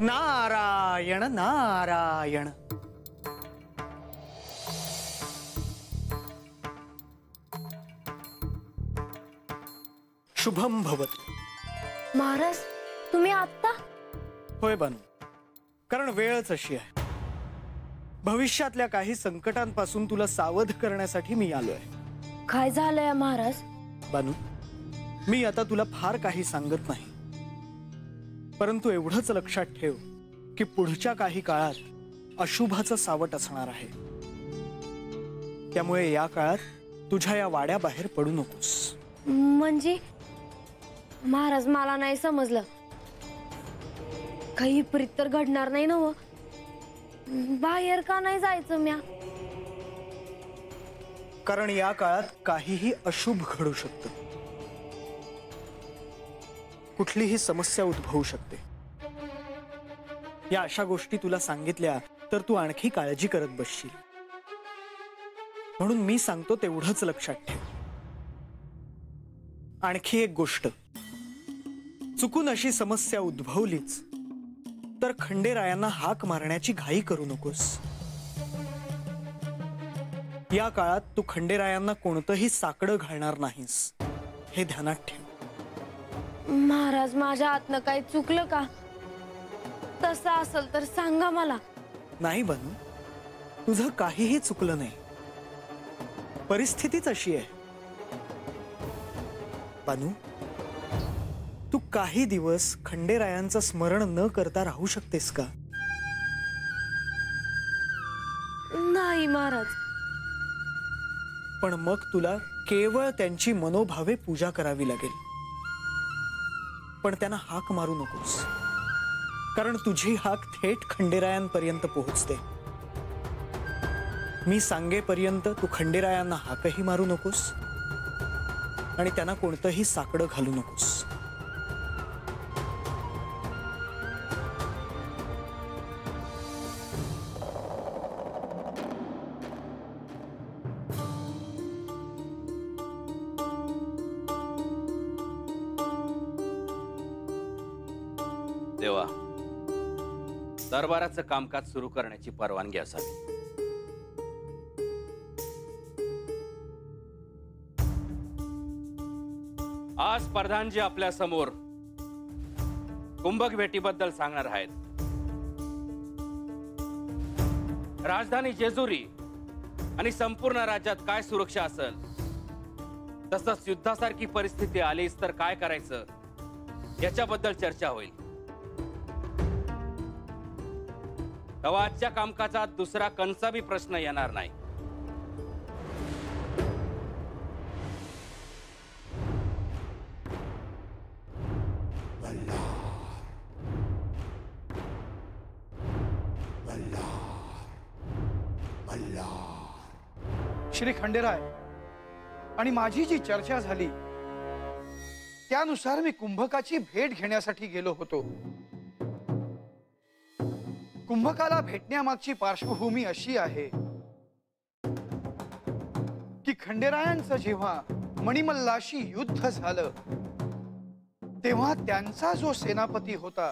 नारायण नारायण। शुभम भवतु। महाराज तुम्ही आता? होय बानू, कारण वेळच अशी आहे। भविष्यातल्या काही संकटांपासून तुला सावध करण्यासाठी मी आलोय। काय झालंय महाराज? बानू, मी आता तुला फार काही सांगत नाही, परंतु एवढंच लक्षात ठेव की पुढच्या काही काळात अशुभाचं सावट असणार आहे। त्यामुळे या काळात तुझ्या या वाड्याबाहेर पडू नकोस। म्हणजे महाराज मला नाही समजलं। काही विपरीत तर घडणार नाही ना? बाहेर का नाही जायचं म्या? कारण या काळात काहीही अशुभ घडू शकतं। कुठलीही समस्या उद्भवू शकते। या अशा गोष्टी तुला सांगितल्या तर तू आणखी काळजी करत बसशील, म्हणून मी सांगतो तेवढंच लक्षात ठेव। आणखी एक गोष्ट, चुकून अशी समस्या उद्भवलीच तर खंडेरायांना हाक मारण्याची घाई करू नकोस। या काळात तू खंडेरायांना कोणतंही साकडं घालणार नाहीस, हे ध्यानात ठेव। महाराज माझ्या हातनं काही चुकलं का? तसं असेल तर सांगा मला। नाही बनू, तुझं काहीही चुकलं नाही, परिस्थितीच अशी आहे। बनू, तू काही दिवस खंडेरायांचं स्मरण न करता राहू शकतेस का? नाही महाराज। पण मग तुला केवळ त्यांची मनोभावे पूजा करावी लागेल, पण त्यांना हाक मारू नकोस, कारण तुझी हाक थेट खंडेरायांपर्यंत पोहोचते। मी सांगेपर्यंत तू खंडेरायांना हाकही मारू नकोस आणि त्यांना कोणतंही साकडं घालू नकोस। देवा, दरबाराचं कामकाज सुरू करण्याची परवानगी असावी। आज प्रधानजी आपल्या समोर कुंभक भेटीबद्दल सांगणार आहेत। राजधानी जेजुरी आणि संपूर्ण राज्यात काय सुरक्षा असेल, तसंच युद्धासारखी परिस्थिती आलीच तर काय करायचं याच्याबद्दल चर्चा होईल। तेव्हा आजच्या कामकाजात दुसरा कंचाबी प्रश्न येणार नाही। श्री खंडेराय आणि माझी जी चर्चा झाली त्यानुसार मी कुंभकाची भेट घेण्यासाठी गेलो होतो। कुंभकाला भेटण्यामागची पार्श्वभूमी अशी आहे की खंडेरायांचं जेव्हा मणिमल्लाशी युद्ध झालं तेव्हा त्यांचा जो सेनापती होता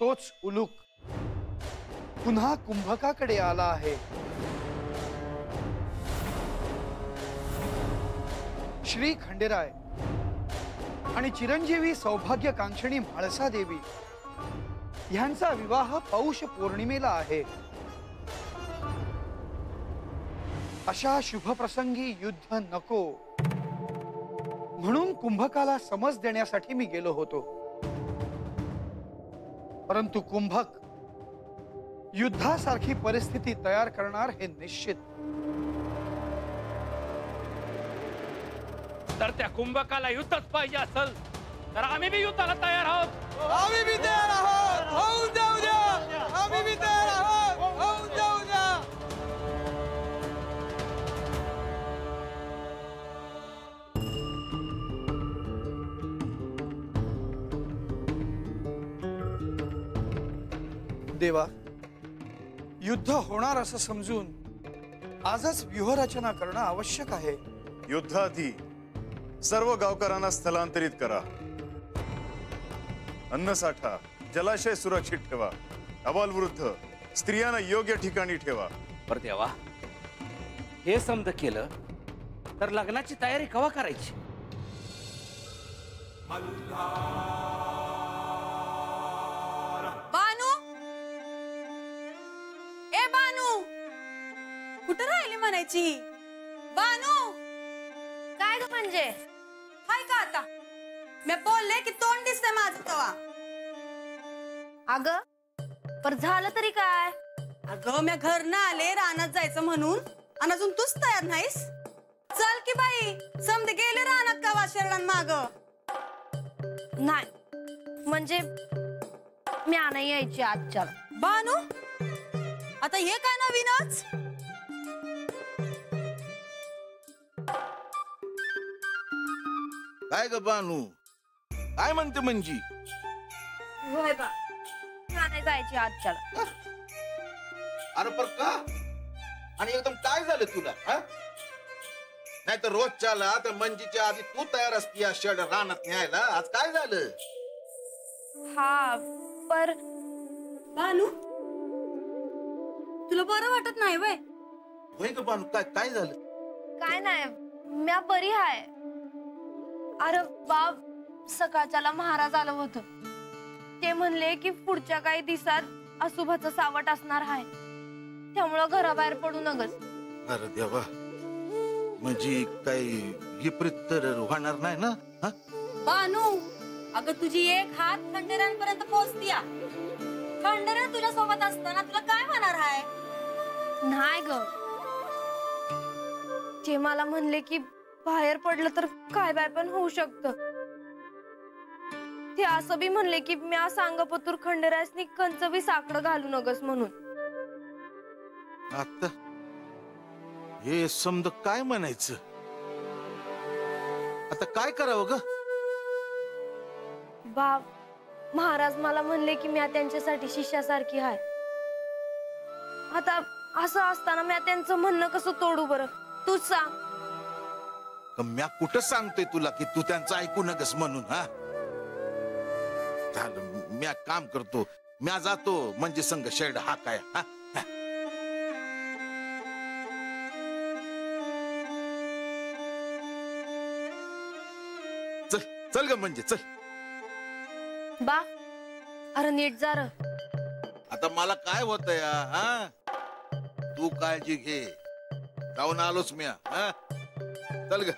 तोच उलूक पुन्हा कुंभकाकडे आला आहे। श्री खंडेराय आणि चिरंजीवी सौभाग्यकांक्षिणी म्हाळसा देवी यांचा विवाह पौष पौर्णिमेला आहे। अशा शुभ प्रसंगी युद्ध नको म्हणून कुंभकाला समज देण्यासाठी मी गेलो होतो, परंतु कुंभक युद्धासारखी परिस्थिती तयार करणार हे निश्चित। तर त्या कुंभकाला युद्धच पाहिजे असेल तर आम्ही बी युद्धाला तयार आहोत। आम्ही बी तयार आहोत, होऊन जाऊ द्या। आम्ही बी तयार आहोत, होऊन जाऊ द्या। देवा, युद्ध होणार असं समजून आजच व्यूहरचना करणं आवश्यक आहे। युद्धाआधी सर्व गावकऱ्यांना स्थलांतरित करा। अन्नसाठा जलाशय सुरक्षित ठेवा, अबालवृद्ध स्त्रियांना योग्य ठिकाणी ठेवा. पर देवा, हे समज केलं तर लग्नाची तयारी केव्हा करायची? बानू, ए बानू, कुठं राहिली म्हणायची? बानू, काय ग म्हणजे? हाय का आता? मी बोलले की तोंड दिसतंय माझं तवा. अग पर झालं तरी काय? अगं मी घर ना आले रानात जायचं म्हणून, आणि अजून तूच तयार नाहीस. चल की बाई, समजे गेले रानात का वाशेरडान माग. नाही म्हणजे मी नाही यायची आजच्या. बानू, आता हे काय नवीनच? काय ग बानू, काय म्हणते म्हणजे? होय बा, मी नाही जायची आजच्या. अरे पर का? आणि एकदम काय झालं तुला? नाही तर रोज चाला तर मंजीच्या आधी तू तयार असती या शेड रानात न्यायला. आज काय झालं? हा पर बानू, तुला बरं वाटत नाही वय? होय ग बानू, काय काय झालं? काय नाही, म्या बरी आहे. अरे बाप, सकाळच्याला महाराज आलं होतं. ते म्हणले की पुढच्या काही दिवसात अशुभाचं सावट असणार आहे, त्यामुळं घराबाहेर पडू नगस. अरे देवा, म्हणजे काही विपरीत तर होणार नाही ना? बानू, अगं तुझी एक हात खंडेरांपर्यंत पोहोचतीया. खंडेरान तुझ्या सोबत असताना तुला काय होणार आहे? नाही ग, ते मला म्हणले की बाहेर पडलं तर काय बाय पण होऊ शकत. ते असं बी म्हणले की म्या सांगपतूर खंडेरासनी कंच बी साकडं घालू नगस म्हणून. आता हे समज काय म्हणायचं? आता काय करावं ग? बाप, महाराज मला म्हणले की म्या त्यांच्यासाठी शिष्यासारखी आहे. आता असं असताना म्या त्यांचं म्हणणं कसं तोडू बरं? तूच सांग. म्या कुठं सांगतोय तुला की तू त्यांचं ऐकू नकस म्हणून? झालं, म्या काम करतो, म्या जातो म्हणजे संघ शेड हा काय. चल चल ग म्हणजे चल. बा, अरे नीट जा र. आता मला काय होत या? तू काळजी घे, जाऊन आलोच म्या. चल ग.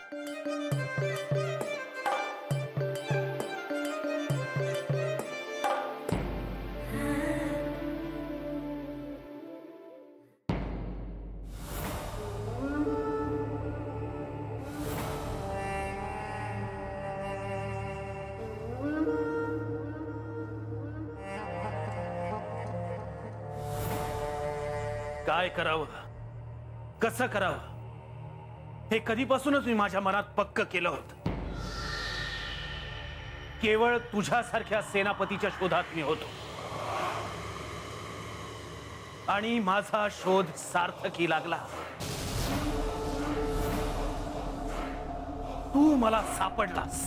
काय करावं, कसं करावं, हे कधीपासूनच मी माझ्या मनात पक्क केलं होतं. केवळ तुझ्यासारख्या सेनापतीच्या शोधात मी होतो, आणि माझा शोध सार्थकी लागला. तू मला सापडलास.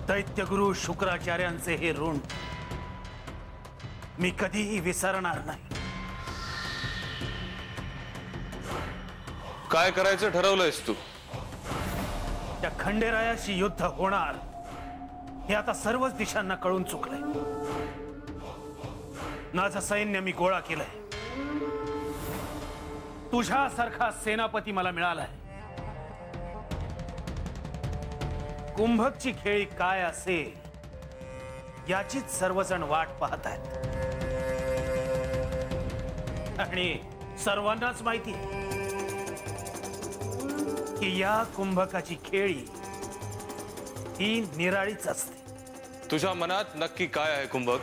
दैत्यगुरु शुक्राचार्यांचे हे ऋण मी कधीही विसरणार नाही. काय करायचं ठरवलंयस तू? त्या खंडेरायाशी युद्ध होणार हे आता सर्वच दिशांना कळून चुकलंय. माझं सैन्य मी गोळा केलंय. तुझ्यासारखा सेनापती मला मिळालाय. कुंभकची खेळी काय असेल याचीच सर्वजण वाट पाहत आहेत. आणि सर्वांनाच माहिती की या कुंभकाची खेळी ही निराळीच असते. तुझ्या मनात नक्की काय आहे कुंभक?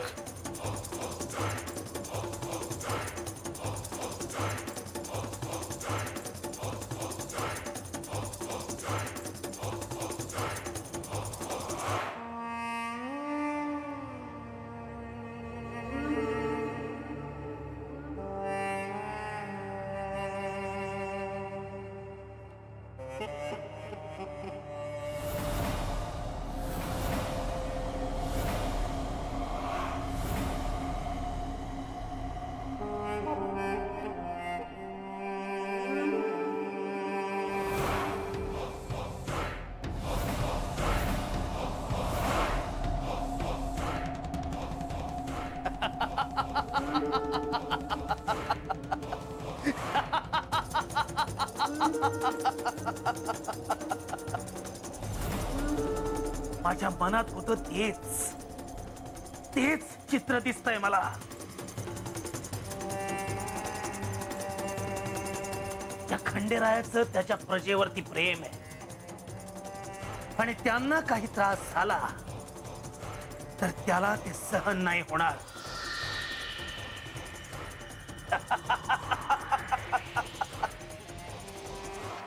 माझ्या मनात होतं तेच तेच चित्र दिसतंय मला. त्या खंडेरायाचं त्याच्या प्रजेवरती प्रेम आहे आणि त्यांना काही त्रास झाला तर त्याला ते सहन नाही होणार.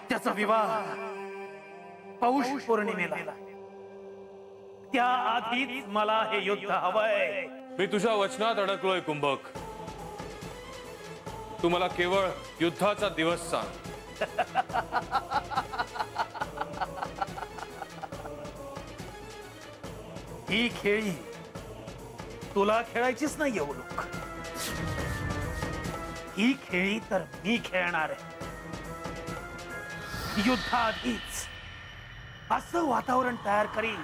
त्याचा विवाह पौष पौर्णिमेला. त्या आधीच मला हे युद्ध हवंय. मी तुझ्या वचनात अडकलोय कुंभक. तू मला केवळ युद्धाचा दिवस सांग. ही खेळी तुला खेळायचीच नाही एवढं. ही खेळी तर मी खेळणार आहे. युद्धाआधीच असं वातावरण तयार करीन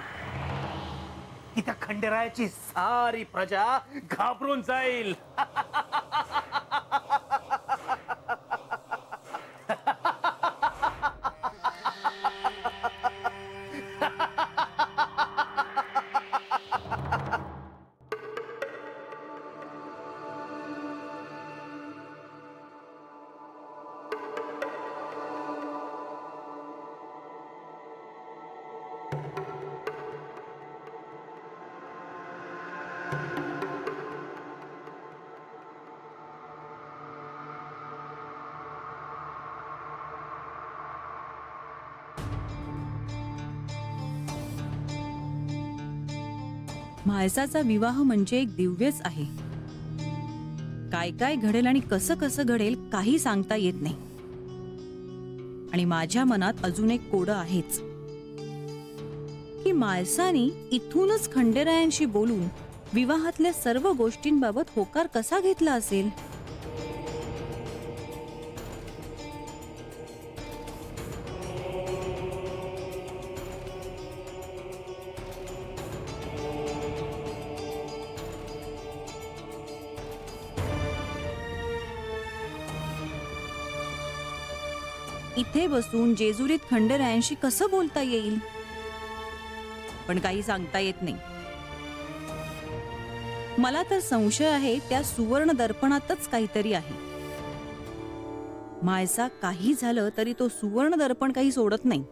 की त्या खंडेरायाची सारी प्रजा घाबरून जाईल. म्हाळसाचा विवाह म्हणजे एक दिव्यच आहे. काय काय घडेल आणि कसं कसं घडेल काही सांगता येत नाही. आणि माझ्या मनात अजून एक कोडं आहेच की म्हाळसाने इथूनच खंडेरायांशी बोलून विवाहातल्या सर्व गोष्टींबाबत होकार कसा घेतला असेल. इथे बसून जेजुरीत खंडेरायांशी कसं बोलता येईल पण काही सांगता येत नाही. मला तर संशय आहे त्या सुवर्ण दर्पणातच काहीतरी आहे. म्हाळसा काही झालं तरी तो सुवर्ण दर्पण काही सोडत नाही.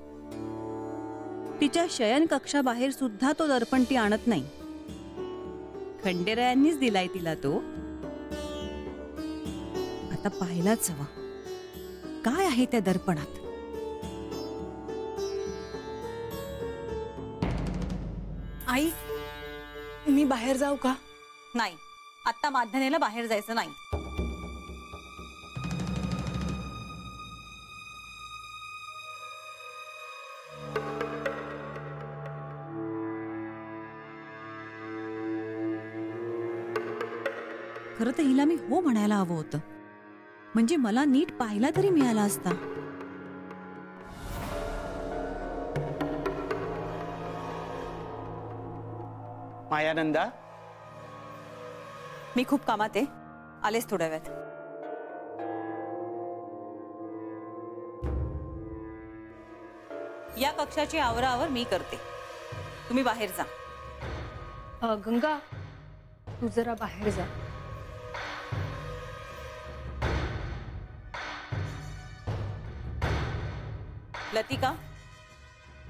तिच्या शयन कक्षाबाहेर सुद्धा तो दर्पण ती आणत नाही. खंडेरायांनीच दिलाय तिला तो. आता पाहिलाच हवा काय आहे त्या दर्पणात. आई मी बाहेर जाऊ का? नाही, आता माध्यनेला बाहेर जायचं नाही. खरं तर हिला मी हो म्हणायला हवं होतं. म्हणजे मला नीट पाहिला तरी मिळाला असता. मायानंदा, मी खूप कामात आहे, आलेच थोड्या वेळात. या कक्षाची आवरावर मी करते, तुम्ही बाहेर जा. गंगा, तू जरा बाहेर जा. लतिका,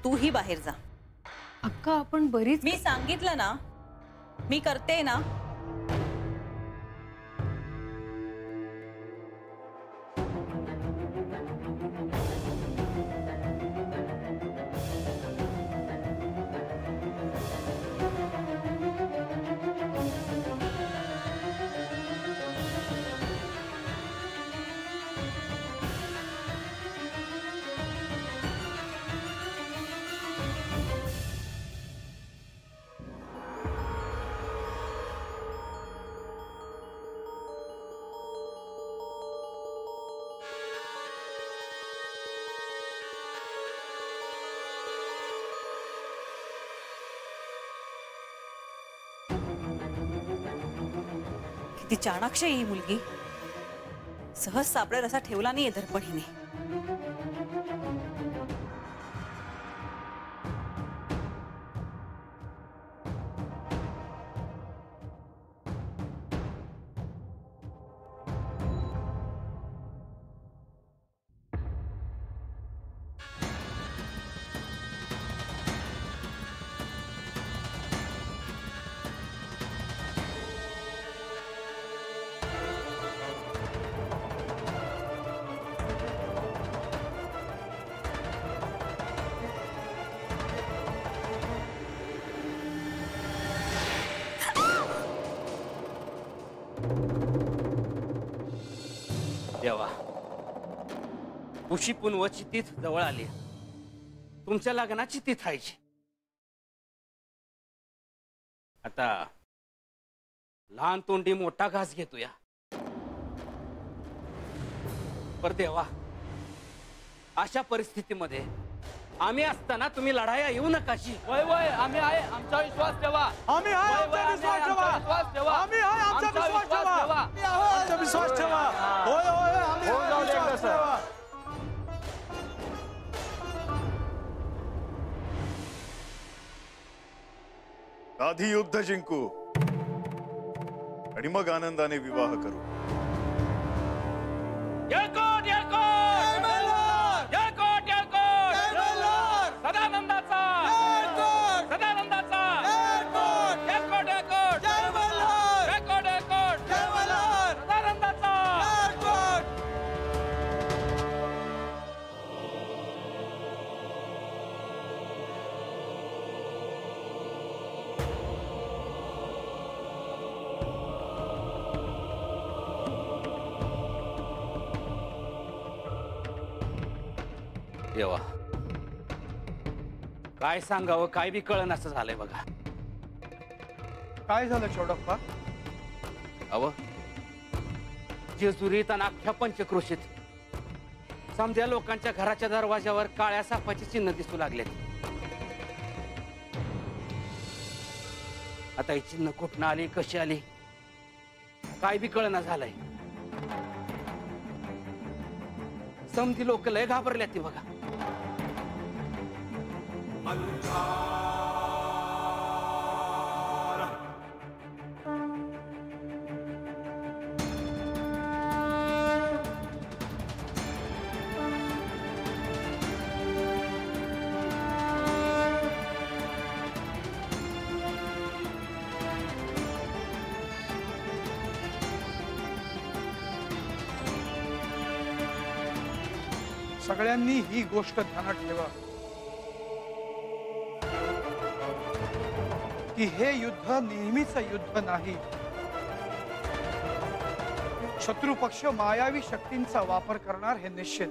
तूही बाहेर जा. अक्का, आपण बरीच. मी सांगितलं ना, मी करते ना. किती चाणाक्ष ही मुलगी. सहज सापडेल असा ठेवला नाहीये दर्पणीने. देवा, उशी पुनवची तीच जवळ आली. तुमच्या लग्नाची तीच व्हायची. आता लहान तोंडी मोठा घास घेतोया. पर देवा, अशा परिस्थितीमध्ये आम्ही असताना तुम्ही लढाया येऊ नकाशी. वय वय आम्ही आहे, आमचा विश्वास ठेवा. आम्ही आहे, आमचा विश्वास ठेवा. आम्ही आहे, आमचा विश्वास ठेवा. आमचा विश्वास ठेवा. होय होय आम्ही विश्वास ठेवा. आधी युद्ध जिंकू आणि मग आनंदाने विवाह करू. येळकोट, येळकोट! येळकोट, येळकोट! सदानंदाचा! सदानंदाचा! येळकोट, येळकोट! येळकोट, येळकोट! सदानंदाचा! देवा, काय सांगावं काय बी कळण असं झालंय बघा. काय झालं चोडप्पा? अव जेजुरीत आणि अख्ख्या पंचक्रोशीत समध्या लोकांच्या घराच्या दरवाजावर काळ्या सापाची चिन्ह दिसू लागलेत. आता ही चिन्ह कुठनं आली, कशी आली, काय बी कळना झालंय. समधी लोक लय घाबरल्या ती बघा. सगळ्यांनी ही गोष्ट ध्यानात ठेवा की हे युद्ध नेहमीच युद्ध नाही. शत्रू पक्ष मायावी शक्तींचा वापर करणार हे निश्चित.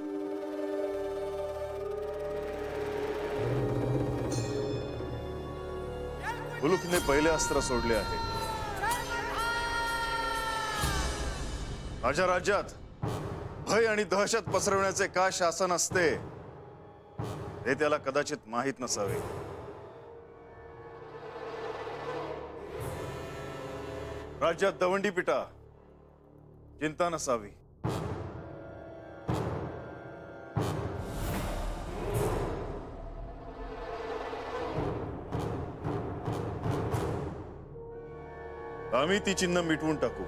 उलुखने पहिले अस्त्र सोडले आहे. माझ्या राज्यात भय आणि दहशत पसरवण्याचे का शासन असते हे त्याला कदाचित माहित नसावे. राज्यात दवंडी पिटा, चिंता नसावी. आम्ही ती चिन्ह मिटवून टाकू.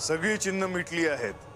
सगळी चिन्ह मिटली आहेत.